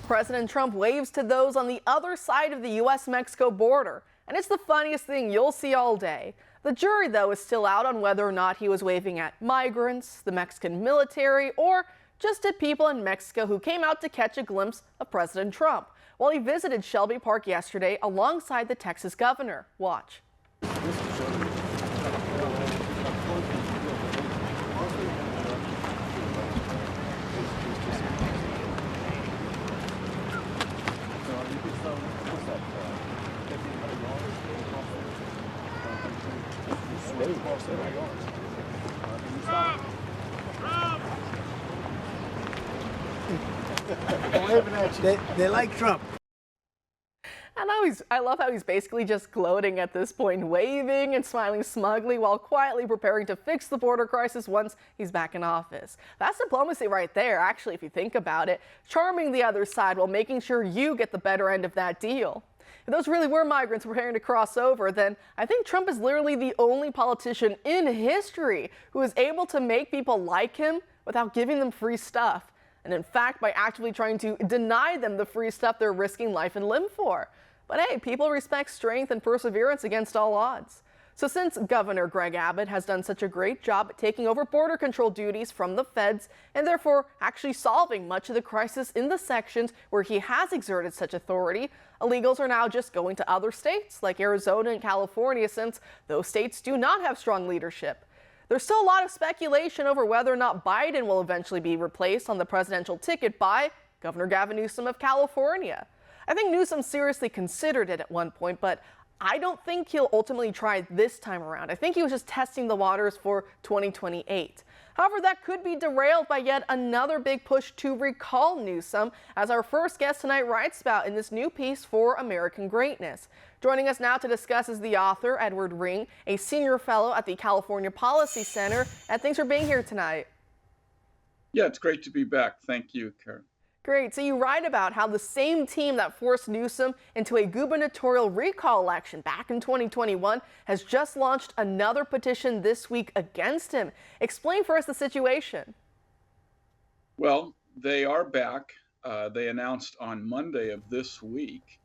President Trump waves to those on the other side of the U.S.-Mexico border, and it's the funniest thing you'll see all day. The jury, though, is still out on whether or not he was waving at migrants, the Mexican military, or just at people in Mexico who came out to catch a glimpse of President Trump while he visited Shelby Park yesterday alongside the Texas governor. Watch. They like Trump. And I love how he's basically just gloating at this point, waving and smiling smugly while quietly preparing to fix the border crisis once he's back in office. That's diplomacy right there, actually, if you think about it. Charming the other side while making sure you get the better end of that deal. If those really were migrants preparing to cross over, then I think Trump is literally the only politician in history who is able to make people like him without giving them free stuff. And in fact, by actively trying to deny them the free stuff they're risking life and limb for. But hey, people respect strength and perseverance against all odds. So since Governor Greg Abbott has done such a great job at taking over border control duties from the feds and therefore actually solving much of the crisis in the sections where he has exerted such authority, illegals are now just going to other states like Arizona and California, since those states do not have strong leadership. There's still a lot of speculation over whether or not Biden will eventually be replaced on the presidential ticket by Governor Gavin Newsom of California. I think Newsom seriously considered it at one point, but I don't think he'll ultimately try this time around. I think he was just testing the waters for 2028. However, that could be derailed by yet another big push to recall Newsom, as our first guest tonight writes about in this new piece for American Greatness. Joining us now to discuss is the author, Edward Ring, a senior fellow at the California Policy Center. And thanks for being here tonight. Yeah, it's great to be back. Thank you, Karen. Great. So you write about how the same team that forced Newsom into a gubernatorial recall election back in 2021 has just launched another petition this week against him. Explain for us the situation. Well, they are back. They announced on Monday of this week.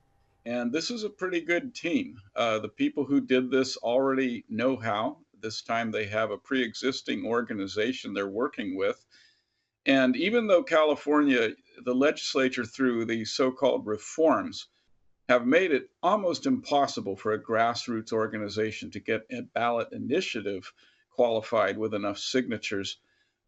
And this is a pretty good team. The people who did this already know how. This time they have a pre-existing organization they're working with. And even though California, the legislature, through the so-called reforms, have made it almost impossible for a grassroots organization to get a ballot initiative qualified with enough signatures,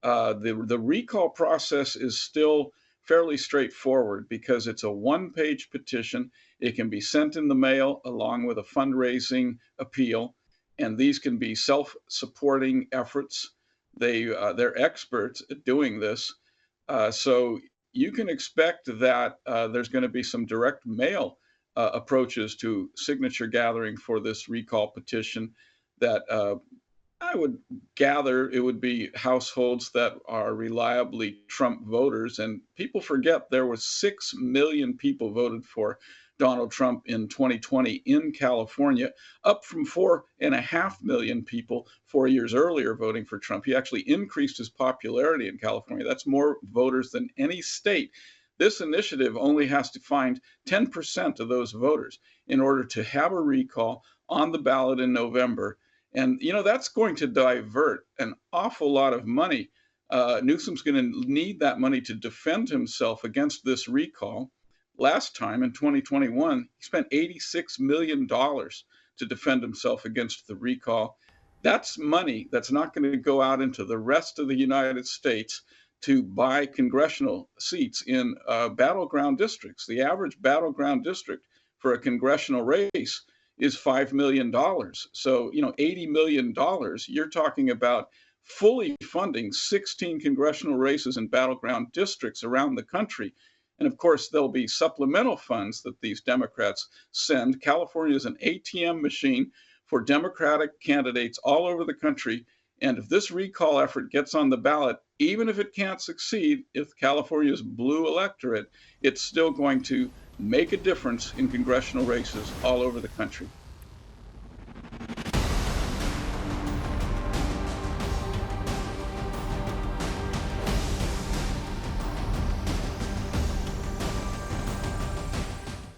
the recall process is still fairly straightforward because it's a one-page petition. It can be sent in the mail along with a fundraising appeal, and these can be self-supporting efforts. They're experts at doing this, so you can expect that there's going to be some direct mail approaches to signature gathering for this recall petition that I would gather it would be households that are reliably Trump voters. And people forget there were 6 million people voted for Donald Trump in 2020 in California, up from 4.5 million people 4 years earlier voting for Trump. He actually increased his popularity in California. That's more voters than any state. This initiative only has to find 10% of those voters in order to have a recall on the ballot in November. And, you know, that's going to divert an awful lot of money. Newsom's going to need that money to defend himself against this recall. Last time, in 2021, he spent $86 million to defend himself against the recall. That's money that's not going to go out into the rest of the United States to buy congressional seats in battleground districts. The average battleground district for a congressional race is $5 million. So, you know, $80 million, you're talking about fully funding 16 congressional races in battleground districts around the country. And of course, there'll be supplemental funds that these Democrats send. California is an ATM machine for Democratic candidates all over the country. And if this recall effort gets on the ballot, even if it can't succeed, if California's blue electorate, it's still going to make a difference in congressional races all over the country.